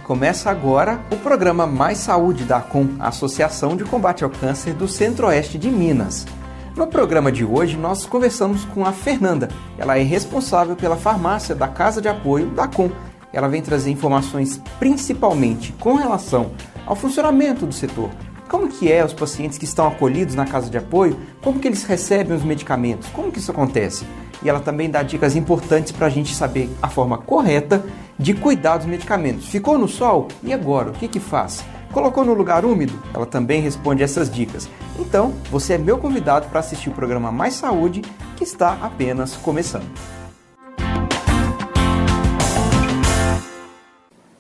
Começa agora o programa Mais Saúde da ACOM, a Associação de Combate ao Câncer do Centro-Oeste de Minas. No programa de hoje, nós conversamos com a Fernanda. Ela é responsável pela farmácia da Casa de Apoio da ACOM. Ela vem trazer informações principalmente com relação ao funcionamento do setor. Como que os pacientes que estão acolhidos na Casa de Apoio, como que eles recebem os medicamentos, como que isso acontece? E ela também dá dicas importantes para a gente saber a forma correta de cuidar dos medicamentos. Ficou no sol? E agora? O que faz? Colocou no lugar úmido? Ela também responde essas dicas. Então, você é meu convidado para assistir o programa Mais Saúde, que está apenas começando.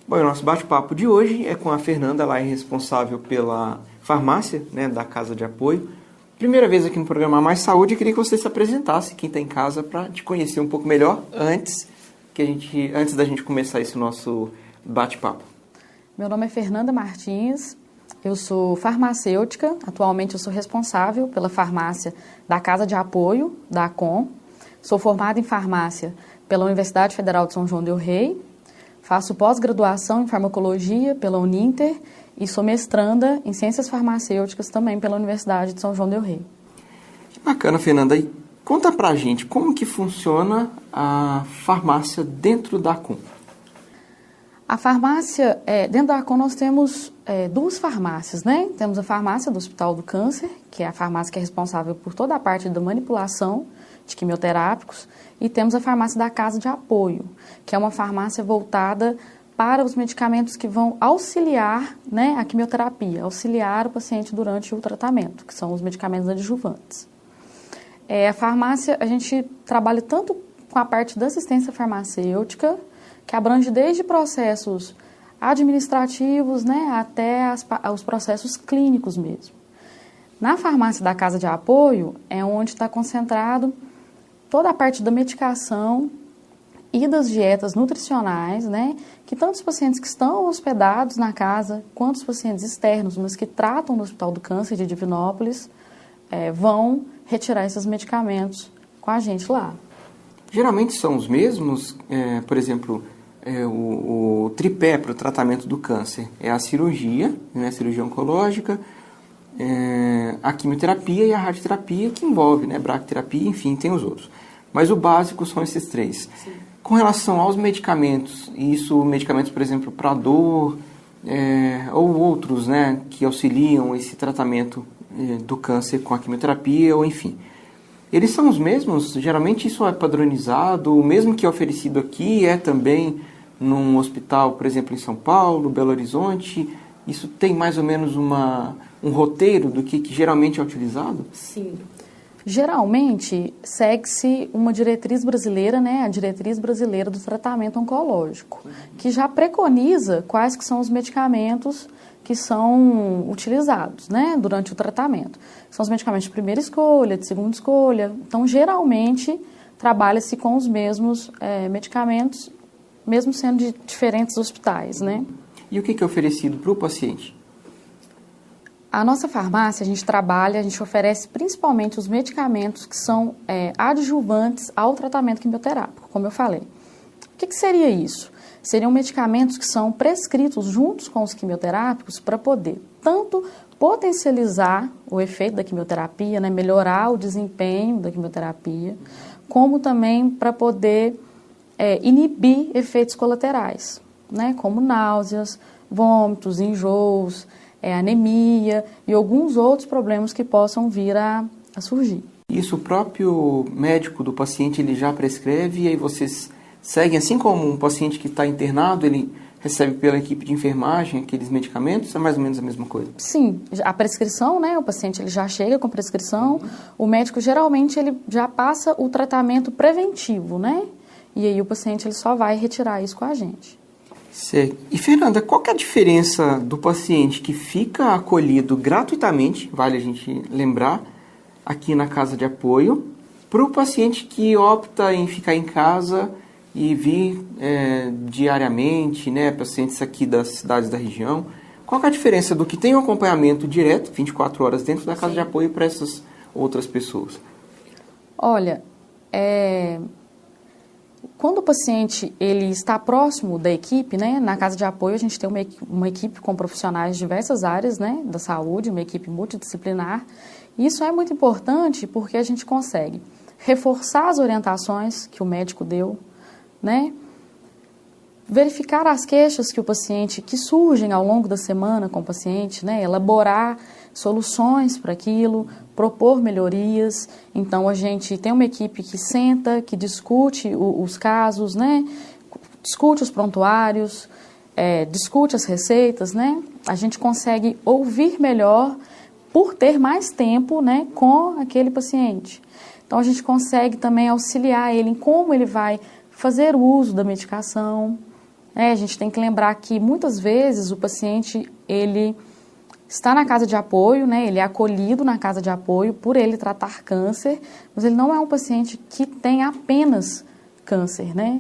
Bom, o nosso bate-papo de hoje é com a Fernanda, ela é responsável pela farmácia, da Casa de Apoio. Primeira vez aqui no programa Mais Saúde, eu queria que você se apresentasse, quem está em casa, para te conhecer um pouco melhor antes da gente começar esse nosso bate-papo. Meu nome é Fernanda Martins, eu sou farmacêutica, atualmente eu sou responsável pela farmácia da Casa de Apoio, da ACOM. Sou formada em farmácia pela Universidade Federal de São João del Rei, faço pós-graduação em farmacologia pela Uninter e sou mestranda em ciências farmacêuticas também pela Universidade de São João del Rei. Que bacana, Fernanda. E conta pra gente como que funciona a farmácia dentro da ACOM. A farmácia, dentro da ACOM nós temos duas farmácias, né? Temos a farmácia do Hospital do Câncer, que é a farmácia que é responsável por toda a parte da manipulação de quimioterápicos, e temos a farmácia da Casa de Apoio, que é uma farmácia voltada para os medicamentos que vão auxiliar, a quimioterapia, auxiliar o paciente durante o tratamento, que são os medicamentos adjuvantes. A farmácia, a gente trabalha tanto com a parte da assistência farmacêutica, que abrange desde processos administrativos, até os processos clínicos mesmo. Na farmácia da Casa de Apoio é onde está concentrado toda a parte da medicação e das dietas nutricionais, que tanto os pacientes que estão hospedados na casa, quanto os pacientes externos, mas que tratam no Hospital do Câncer de Divinópolis, vão retirar esses medicamentos com a gente lá. Geralmente são os mesmos, por exemplo, o tripé para o tratamento do câncer é a cirurgia, a cirurgia oncológica, a quimioterapia e a radioterapia, que envolve braquiterapia, enfim, tem os outros. Mas o básico são esses três. Sim. Com relação aos medicamentos, medicamentos, por exemplo, para dor, ou outros, que auxiliam esse tratamento do câncer com a quimioterapia, ou enfim. Eles são os mesmos? Geralmente isso é padronizado, o mesmo que é oferecido aqui é também num hospital, por exemplo, em São Paulo, Belo Horizonte. Isso tem mais ou menos um roteiro do que geralmente é utilizado? Sim. Geralmente, segue-se uma diretriz brasileira, a diretriz brasileira do tratamento oncológico, que já preconiza quais que são os medicamentos que são utilizados, durante o tratamento. São os medicamentos de primeira escolha, de segunda escolha. Então, geralmente, trabalha-se com os mesmos medicamentos, mesmo sendo de diferentes hospitais, E o que é oferecido para o paciente? A nossa farmácia, a gente oferece principalmente os medicamentos que são adjuvantes ao tratamento quimioterápico, como eu falei. O que seria isso? Seriam medicamentos que são prescritos juntos com os quimioterápicos para poder tanto potencializar o efeito da quimioterapia, melhorar o desempenho da quimioterapia, como também para poder inibir efeitos colaterais, como náuseas, vômitos, enjoos, anemia e alguns outros problemas que possam vir a surgir. Isso o próprio médico do paciente ele já prescreve e aí vocês seguem, assim como um paciente que está internado, ele recebe pela equipe de enfermagem aqueles medicamentos, é mais ou menos a mesma coisa? Sim, a prescrição, o paciente ele já chega com prescrição, o médico geralmente ele já passa o tratamento preventivo, e aí o paciente ele só vai retirar isso com a gente. Sei. E Fernanda, qual que é a diferença do paciente que fica acolhido gratuitamente, vale a gente lembrar, aqui na Casa de Apoio, para o paciente que opta em ficar em casa e vir diariamente, pacientes aqui das cidades da região? Qual que é a diferença do que tem um acompanhamento direto, 24 horas dentro da Casa de Apoio, para essas outras pessoas? Olha, Quando o paciente ele está próximo da equipe, né, na casa de apoio a gente tem uma equipe com profissionais de diversas áreas, né, da saúde, uma equipe multidisciplinar. E isso é muito importante porque a gente consegue reforçar as orientações que o médico deu, né, verificar as queixas que surgem ao longo da semana com o paciente, né, elaborar soluções para aquilo, propor melhorias. Então, a gente tem uma equipe que senta, que discute os casos, né, discute os prontuários, discute as receitas, né, a gente consegue ouvir melhor por ter mais tempo, né, com aquele paciente. Então, a gente consegue também auxiliar ele em como ele vai fazer o uso da medicação. A gente tem que lembrar que, muitas vezes, o paciente, ele está na casa de apoio, né, ele é acolhido na casa de apoio por ele tratar câncer, mas ele não é um paciente que tem apenas câncer, né?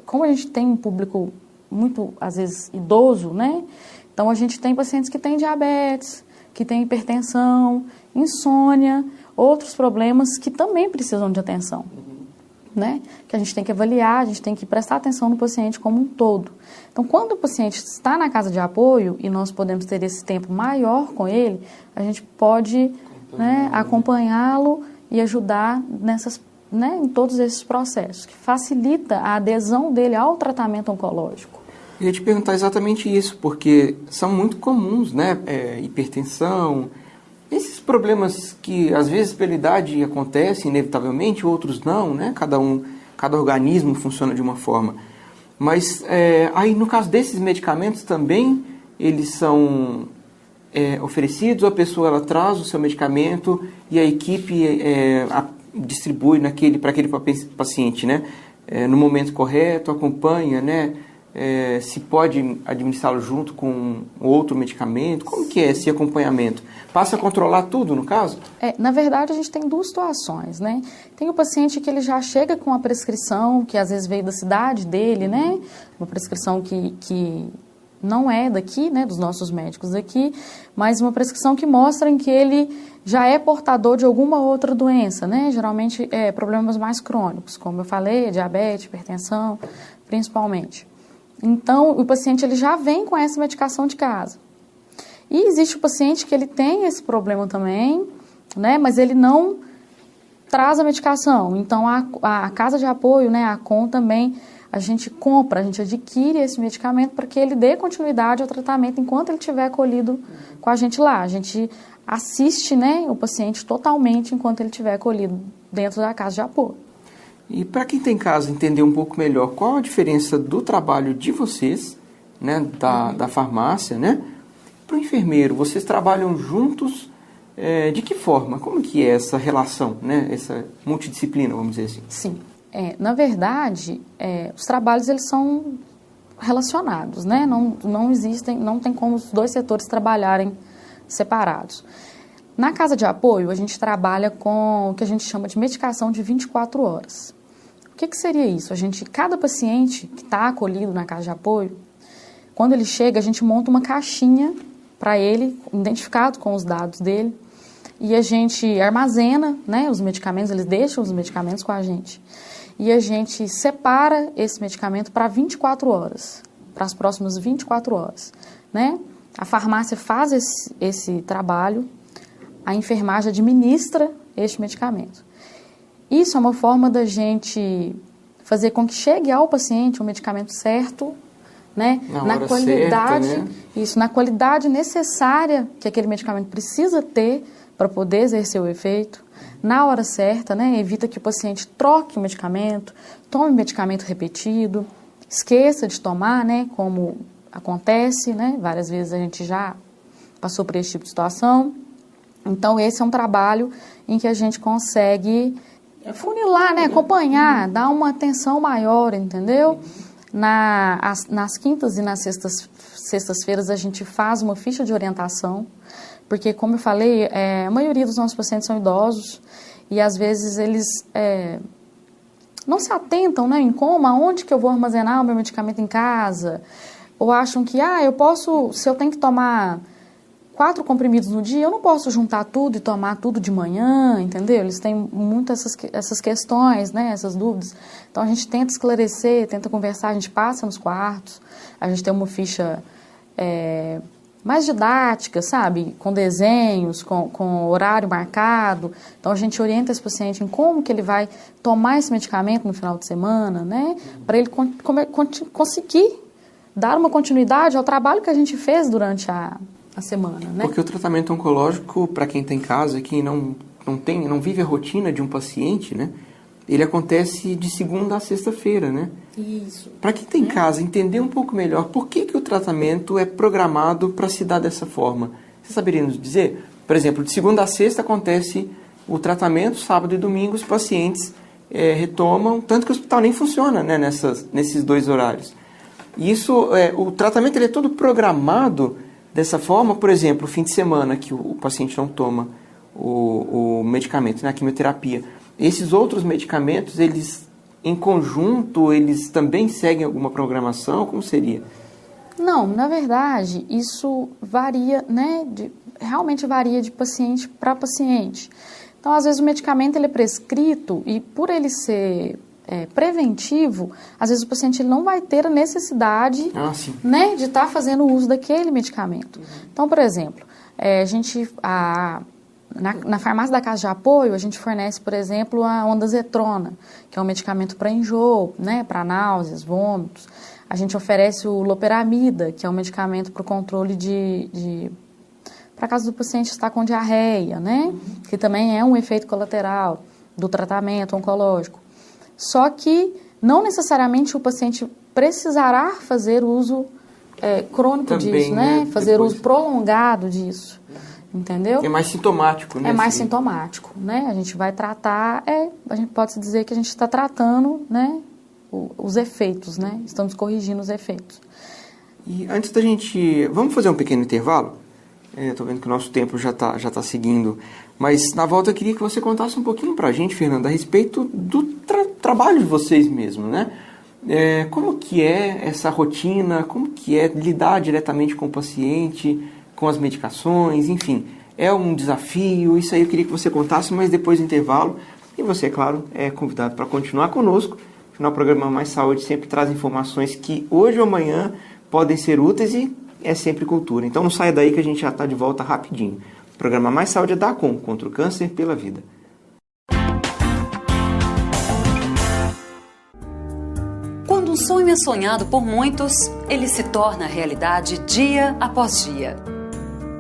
Como a gente tem um público muito, às vezes, idoso, né? Então, a gente tem pacientes que têm diabetes, que têm hipertensão, insônia, outros problemas que também precisam de atenção, né? Que a gente tem que avaliar, a gente tem que prestar atenção no paciente como um todo. Então, quando o paciente está na casa de apoio e nós podemos ter esse tempo maior com ele, a gente pode, né, acompanhá-lo e ajudar em todos esses processos, que facilita a adesão dele ao tratamento oncológico. Eu ia te perguntar exatamente isso, porque são muito comuns, né? Hipertensão, esses problemas que às vezes pela idade acontecem inevitavelmente, outros não, né? Cada organismo funciona de uma forma. Mas aí no caso desses medicamentos também, eles são oferecidos, a pessoa ela traz o seu medicamento e a equipe distribui para aquele paciente, né? No momento correto, acompanha, né? Se pode administrá-lo junto com outro medicamento? Como que é esse acompanhamento? Passa a controlar tudo, no caso? Na verdade, a gente tem duas situações, né? Tem o paciente que ele já chega com a prescrição, que às vezes veio da cidade dele, né? Uma prescrição que não é daqui, né? Dos nossos médicos daqui, mas uma prescrição que mostra em que ele já é portador de alguma outra doença, né? Geralmente, problemas mais crônicos, como eu falei, diabetes, hipertensão, principalmente. Então, o paciente ele já vem com essa medicação de casa. E existe o paciente que ele tem esse problema também, né, mas ele não traz a medicação. Então, a casa de apoio, né, a CON também, a gente compra, a gente adquire esse medicamento para que ele dê continuidade ao tratamento enquanto ele estiver acolhido com a gente lá. A gente assiste, né, o paciente totalmente enquanto ele estiver acolhido dentro da casa de apoio. E para quem tem caso entender um pouco melhor, qual a diferença do trabalho de vocês, né, da farmácia, né, para o enfermeiro? Vocês trabalham juntos de que forma? Como que é essa relação, né, essa multidisciplina, vamos dizer assim? Sim, na verdade, os trabalhos eles são relacionados, né, não existem, não tem como os dois setores trabalharem separados. Na casa de apoio, a gente trabalha com o que a gente chama de medicação de 24 horas. O que seria isso? Cada paciente que está acolhido na casa de apoio, quando ele chega, a gente monta uma caixinha para ele, identificado com os dados dele, e a gente armazena, né, os medicamentos, eles deixam os medicamentos com a gente. E a gente separa esse medicamento para 24 horas, para as próximas 24 horas. Né? A farmácia faz esse trabalho, a enfermagem administra este medicamento. Isso é uma forma da gente fazer com que chegue ao paciente o medicamento certo, né? Na qualidade, certa, né? Isso, na qualidade necessária que aquele medicamento precisa ter para poder exercer o efeito, na hora certa, né? Evita que o paciente troque o medicamento, tome o medicamento repetido, esqueça de tomar, né? Como acontece, né? Várias vezes a gente já passou por esse tipo de situação. Então, esse é um trabalho em que a gente consegue funilar, né, acompanhar, dar uma atenção maior, entendeu? Nas quintas e nas sextas-feiras a gente faz uma ficha de orientação, porque, como eu falei, a maioria dos nossos pacientes são idosos e, às vezes, eles não se atentam, né, em como, aonde que eu vou armazenar o meu medicamento em casa, ou acham que, se eu tenho que tomar 4 comprimidos no dia, eu não posso juntar tudo e tomar tudo de manhã, entendeu? Eles têm muito essas questões, né, essas dúvidas. Então, a gente tenta esclarecer, tenta conversar, a gente passa nos quartos, a gente tem uma ficha mais didática, sabe? Com desenhos, com horário marcado. Então, a gente orienta esse paciente em como que ele vai tomar esse medicamento no final de semana, né? Para ele conseguir dar uma continuidade ao trabalho que a gente fez durante a semana, né? Porque o tratamento oncológico, para quem está em casa, quem não vive a rotina de um paciente, né? Ele acontece de segunda a sexta-feira, né? Isso. Para quem está em casa, entender um pouco melhor por que o tratamento é programado para se dar dessa forma. Você saberia nos dizer? Por exemplo, de segunda a sexta acontece o tratamento, sábado e domingo os pacientes retomam, tanto que o hospital nem funciona, né, nesses 2 horários. E isso, o tratamento ele é todo programado dessa forma. Por exemplo, o fim de semana que o paciente não toma o medicamento, né, a quimioterapia. Esses outros medicamentos, eles em conjunto, eles também seguem alguma programação? Como seria? Não, na verdade, isso varia, né, realmente varia de paciente para paciente. Então, às vezes o medicamento ele é prescrito e por ele ser preventivo, às vezes o paciente ele não vai ter a necessidade né, de estar fazendo uso daquele medicamento. Então, por exemplo, na farmácia da Casa de Apoio, a gente fornece, por exemplo, a ondansetrona, que é um medicamento para enjoo, né, para náuseas, vômitos. A gente oferece o loperamida, que é um medicamento para o controle para caso do paciente estar com diarreia, né, que também é um efeito colateral do tratamento oncológico. Só que não necessariamente o paciente precisará fazer uso crônico também, disso, né? Fazer uso prolongado disso, entendeu? É mais sintomático, né? É mais sintomático, né? A gente vai tratar, a gente pode dizer que a gente está tratando, né, os efeitos, né? Estamos corrigindo os efeitos. E antes da gente... Vamos fazer um pequeno intervalo? Estou vendo que o nosso tempo já tá seguindo. Mas, na volta, eu queria que você contasse um pouquinho para a gente, Fernanda, a respeito do trabalho de vocês mesmo, né? Como que é essa rotina? Como que é lidar diretamente com o paciente, com as medicações, enfim. É um desafio, isso aí eu queria que você contasse, mas depois do intervalo. E você, é claro, é convidado para continuar conosco. Afinal, o programa Mais Saúde sempre traz informações que hoje ou amanhã podem ser úteis e é sempre cultura. Então não saia daí que a gente já está de volta rapidinho. O programa Mais Saúde é da ACOM, contra o câncer pela vida. Quando um sonho é sonhado por muitos, ele se torna realidade dia após dia.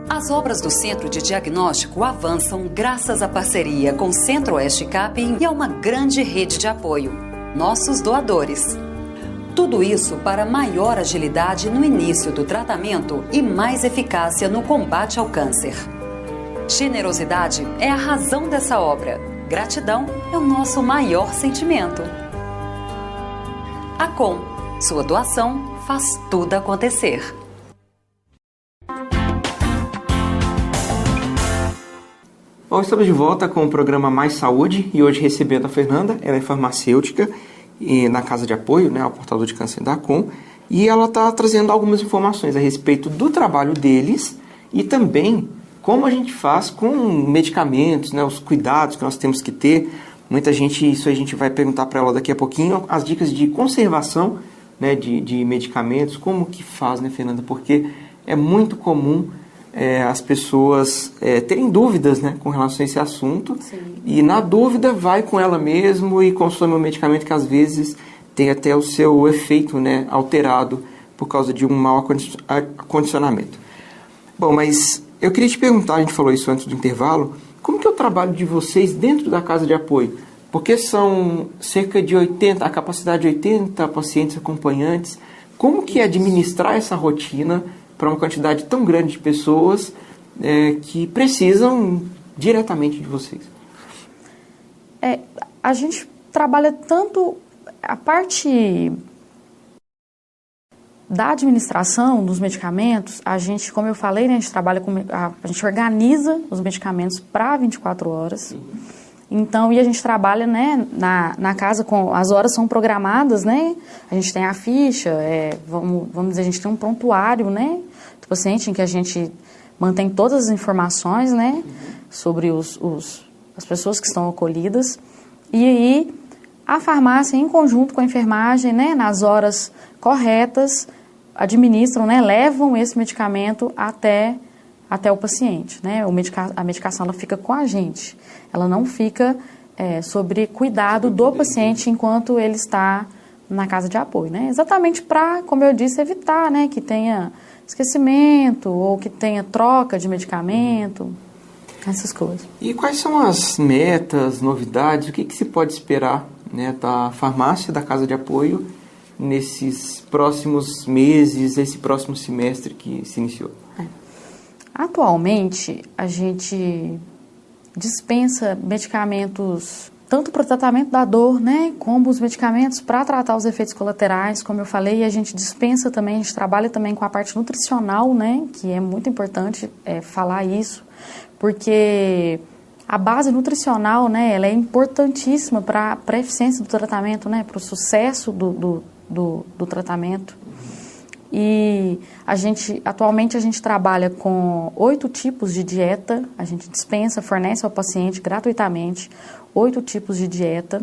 As obras do Centro de Diagnóstico avançam graças à parceria com o Centro-Oeste Capim e a uma grande rede de apoio, nossos doadores. Tudo isso para maior agilidade no início do tratamento e mais eficácia no combate ao câncer. Generosidade é a razão dessa obra. Gratidão é o nosso maior sentimento. ACOM, sua doação faz tudo acontecer. Bom, estamos de volta com o programa Mais Saúde e hoje recebendo a Fernanda. Ela é farmacêutica e na Casa de Apoio, né, ao portador de câncer da ACOM, e ela está trazendo algumas informações a respeito do trabalho deles e também como a gente faz com medicamentos, né, os cuidados que nós temos que ter. Muita gente, isso a gente vai perguntar para ela daqui a pouquinho, as dicas de conservação, né, de medicamentos, como que faz, né, Fernanda? Porque é muito comum as pessoas terem dúvidas, né, com relação a esse assunto. Sim. E na dúvida vai com ela mesmo e consome um medicamento que às vezes tem até o seu efeito, né, alterado por causa de um mau acondicionamento. Bom, mas eu queria te perguntar, a gente falou isso antes do intervalo, como que é o trabalho de vocês dentro da Casa de Apoio? Porque são cerca de 80, a capacidade de 80 pacientes acompanhantes. Como que é administrar essa rotina para uma quantidade tão grande de pessoas que precisam diretamente de vocês? A gente trabalha tanto a parte da administração dos medicamentos, a gente, como eu falei, né, a gente trabalha a gente organiza os medicamentos para 24 horas. Uhum. Então, e a gente trabalha, né, na casa, as horas são programadas, né, a gente tem a ficha, vamos dizer, a gente tem um prontuário, né, do paciente em que a gente mantém todas as informações, né, sobre as pessoas que estão acolhidas. E aí, a farmácia, em conjunto com a enfermagem, né, nas horas corretas, administram, né, levam esse medicamento até o paciente, né? A medicação ela fica com a gente, ela não fica sobre cuidado do paciente enquanto ele está na casa de apoio, né? Exatamente para, como eu disse, evitar, né, que tenha esquecimento ou que tenha troca de medicamento, essas coisas. E quais são as metas, novidades, o que se pode esperar, né, da farmácia, da casa de apoio, nesses próximos meses, esse próximo semestre que se iniciou? Atualmente, a gente dispensa medicamentos tanto para o tratamento da dor, né, como os medicamentos para tratar os efeitos colaterais, como eu falei, a gente dispensa também, a gente trabalha também com a parte nutricional, né, que é muito importante falar isso, porque a base nutricional, né, ela é importantíssima para a eficiência do tratamento, né, para o sucesso do tratamento. E atualmente a gente trabalha com 8 tipos de dieta, a gente dispensa, fornece ao paciente gratuitamente 8 tipos de dieta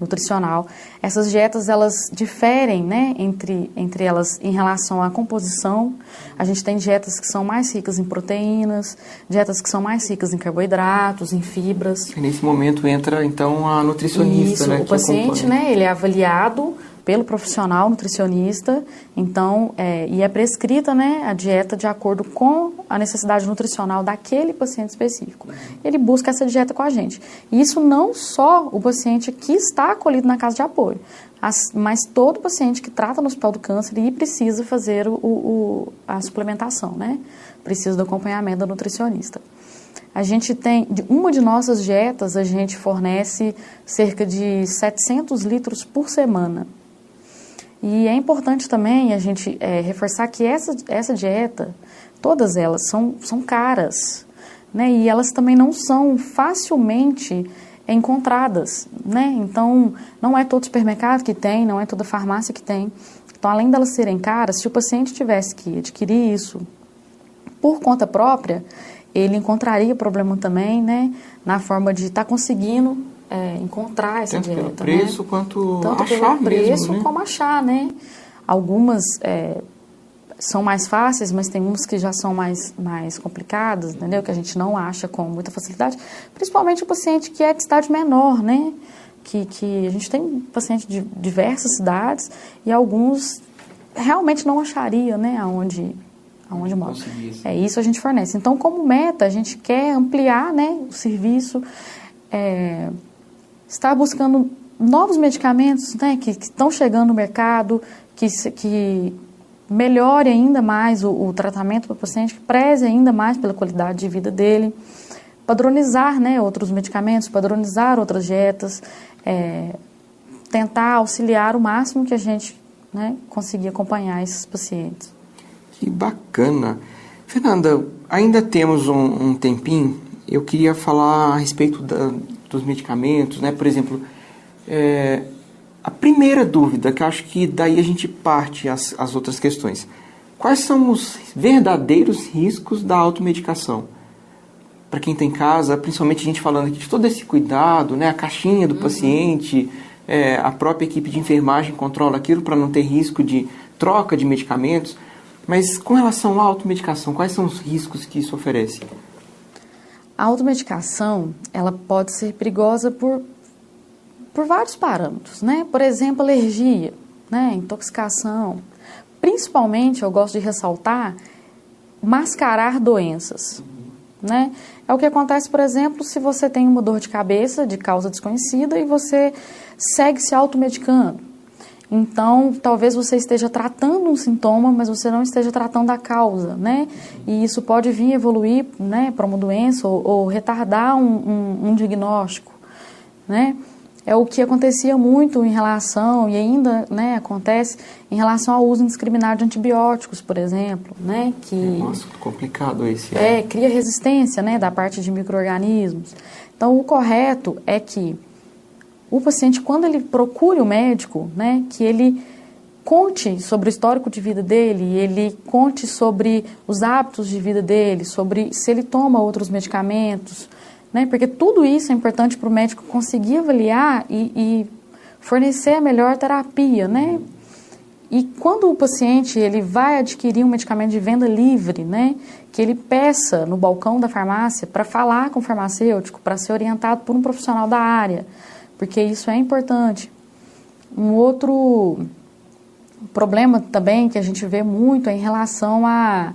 nutricional. Essas dietas, elas diferem, né, entre elas em relação à composição. A gente tem dietas que são mais ricas em proteínas, dietas que são mais ricas em carboidratos, em fibras. E nesse momento entra, então, a nutricionista, isso, né? O paciente, né, ele é avaliado pelo profissional nutricionista, então, e é prescrita, né, a dieta de acordo com a necessidade nutricional daquele paciente específico. Ele busca essa dieta com a gente. E isso não só o paciente que está acolhido na casa de apoio, mas todo paciente que trata no Hospital do Câncer e precisa fazer a suplementação, né, precisa do acompanhamento da nutricionista. A gente tem, uma de nossas dietas, a gente fornece cerca de 700 litros por semana. E é importante também a gente reforçar que essa dieta, todas elas são caras, né? E elas também não são facilmente encontradas, né? Então, não é todo supermercado que tem, não é toda farmácia que tem. Então, além delas serem caras, se o paciente tivesse que adquirir isso por conta própria, ele encontraria problema também, né? Na forma de estar conseguindo encontrar essa dieta. Tanto pelo preço, né? quanto Tanto achar pelo preço, mesmo, né? como achar, né? Algumas são mais fáceis, mas tem umas que já são mais complicadas, entendeu? Que a gente não acha com muita facilidade. Principalmente o paciente que é de cidade menor, né? Que a gente tem paciente de diversas cidades e alguns realmente não acharia, né? Aonde mora. Isso a gente fornece. Então, como meta, a gente quer ampliar, né, o serviço, está buscando novos medicamentos, né, que estão chegando no mercado, que melhore ainda mais o tratamento para o paciente, que preze ainda mais pela qualidade de vida dele, padronizar, né, outros medicamentos, padronizar outras dietas, tentar auxiliar o máximo que a gente, né, conseguir acompanhar esses pacientes. Que bacana. Fernanda, ainda temos um tempinho. Eu queria falar a respeito dos medicamentos, né? Por exemplo, a primeira dúvida, que eu acho que daí a gente parte as outras questões. Quais são os verdadeiros riscos da automedicação? Para quem tem em casa, principalmente a gente falando aqui de todo esse cuidado, né? A caixinha do paciente, a própria equipe de enfermagem controla aquilo para não ter risco de troca de medicamentos. Mas com relação à automedicação, quais são os riscos que isso oferece? A automedicação, ela pode ser perigosa por vários parâmetros, né? Por exemplo, alergia, né? Intoxicação. Principalmente, eu gosto de ressaltar, mascarar doenças, né? É o que acontece, por exemplo, se você tem uma dor de cabeça de causa desconhecida e você segue se automedicando. Então, talvez você esteja tratando um sintoma, mas você não esteja tratando a causa, né? E isso pode vir evoluir, né, para uma doença ou retardar um diagnóstico, né? É o que acontecia muito em relação, e ainda, né, acontece, em relação ao uso indiscriminado de antibióticos, por exemplo, né? Que, nossa, complicado esse. Cria resistência, né, da parte de micro-organismos. Então, o correto é que o paciente, quando ele procure o médico, né, que ele conte sobre o histórico de vida dele, ele conte sobre os hábitos de vida dele, sobre se ele toma outros medicamentos, né? Porque tudo isso é importante para o médico conseguir avaliar e fornecer a melhor terapia, né? E quando o paciente ele vai adquirir um medicamento de venda livre, né, que ele peça no balcão da farmácia para falar com o farmacêutico, para ser orientado por um profissional da área, porque isso é importante. Um outro problema também que a gente vê muito é em relação a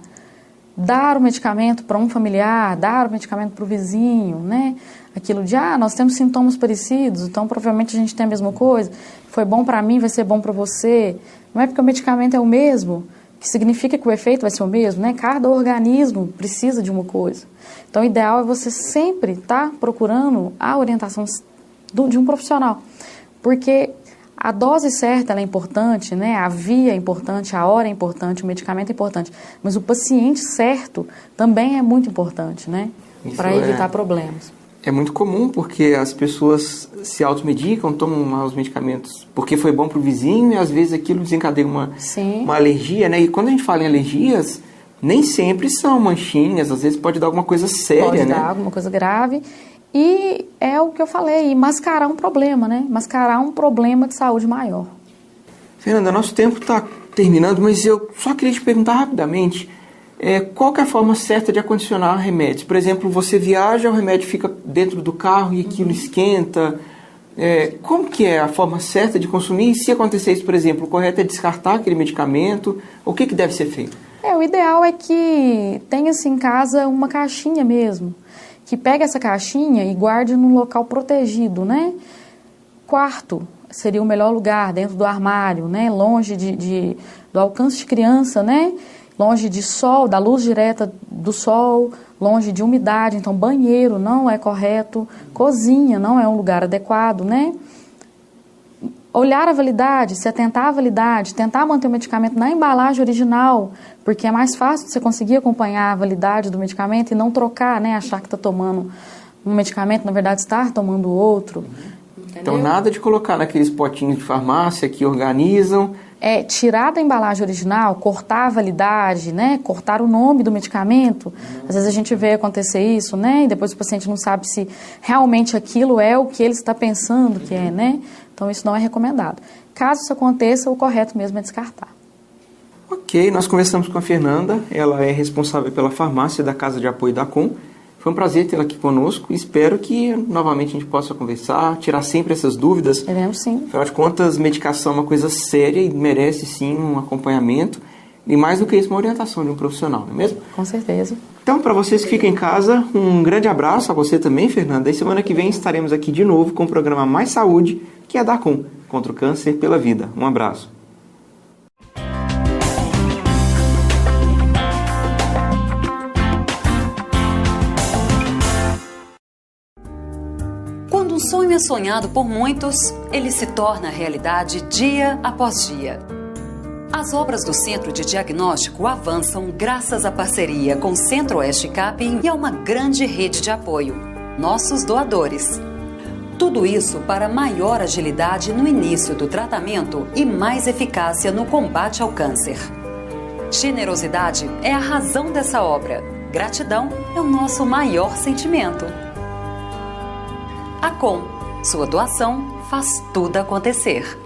dar o medicamento para um familiar, dar o medicamento para o vizinho, né? Aquilo de, nós temos sintomas parecidos, então provavelmente a gente tem a mesma coisa. Foi bom para mim, vai ser bom para você. Não é porque o medicamento é o mesmo, que significa que o efeito vai ser o mesmo, né? Cada organismo precisa de uma coisa. Então o ideal é você sempre estar procurando a orientação de um profissional. Porque a dose certa ela é importante, né? A via é importante, a hora é importante, o medicamento é importante. Mas o paciente certo também é muito importante, né? Para evitar problemas. É muito comum porque as pessoas se automedicam, tomam os medicamentos porque foi bom para o vizinho e às vezes aquilo desencadeia uma alergia, né? E quando a gente fala em alergias, nem sempre são manchinhas, às vezes pode dar alguma coisa séria, pode né? Pode dar alguma coisa grave. E é o que eu falei, mascarar um problema, né? Mascarar um problema de saúde maior. Fernanda, nosso tempo está terminando, mas eu só queria te perguntar rapidamente, qual que é a forma certa de acondicionar remédios? Por exemplo, você viaja, o remédio fica dentro do carro e aquilo esquenta. Como que é a forma certa de consumir? E se acontecer isso, por exemplo, o correto é descartar aquele medicamento? O que deve ser feito? O ideal é que tenha-se em casa uma caixinha mesmo, que pegue essa caixinha e guarde num local protegido, né? Quarto seria o melhor lugar, dentro do armário, né? Longe do alcance de criança, né? Longe de sol, da luz direta do sol, longe de umidade. Então, banheiro não é correto, cozinha não é um lugar adequado, né? Olhar a validade, se atentar à validade, tentar manter o medicamento na embalagem original, porque é mais fácil você conseguir acompanhar a validade do medicamento e não trocar, né? Achar que está tomando um medicamento, na verdade estar tomando outro. Entendeu? Então, nada de colocar naqueles potinhos de farmácia que organizam. Tirar da embalagem original, cortar a validade, né? Cortar o nome do medicamento. Às vezes a gente vê acontecer isso, né? E depois o paciente não sabe se realmente aquilo é o que ele está pensando que é, né? Então isso não é recomendado. Caso isso aconteça, o correto mesmo é descartar. Ok, nós conversamos com a Fernanda, ela é responsável pela farmácia da Casa de Apoio da Com. Foi um prazer tê-la aqui conosco e espero que novamente a gente possa conversar, tirar sempre essas dúvidas. Queremos sim. Afinal de contas, medicação é uma coisa séria e merece sim um acompanhamento e mais do que isso, uma orientação de um profissional, não é mesmo? Com certeza. Então, para vocês que ficam em casa, um grande abraço a você também, Fernanda. E semana que vem estaremos aqui de novo com o programa Mais Saúde, que é da Com, contra o câncer pela vida. Um abraço. Quando um sonho é sonhado por muitos, ele se torna realidade dia após dia. As obras do Centro de Diagnóstico avançam graças à parceria com o Centro-Oeste Cap e a uma grande rede de apoio, nossos doadores. Tudo isso para maior agilidade no início do tratamento e mais eficácia no combate ao câncer. Generosidade é a razão dessa obra. Gratidão é o nosso maior sentimento. A Com, sua doação faz tudo acontecer.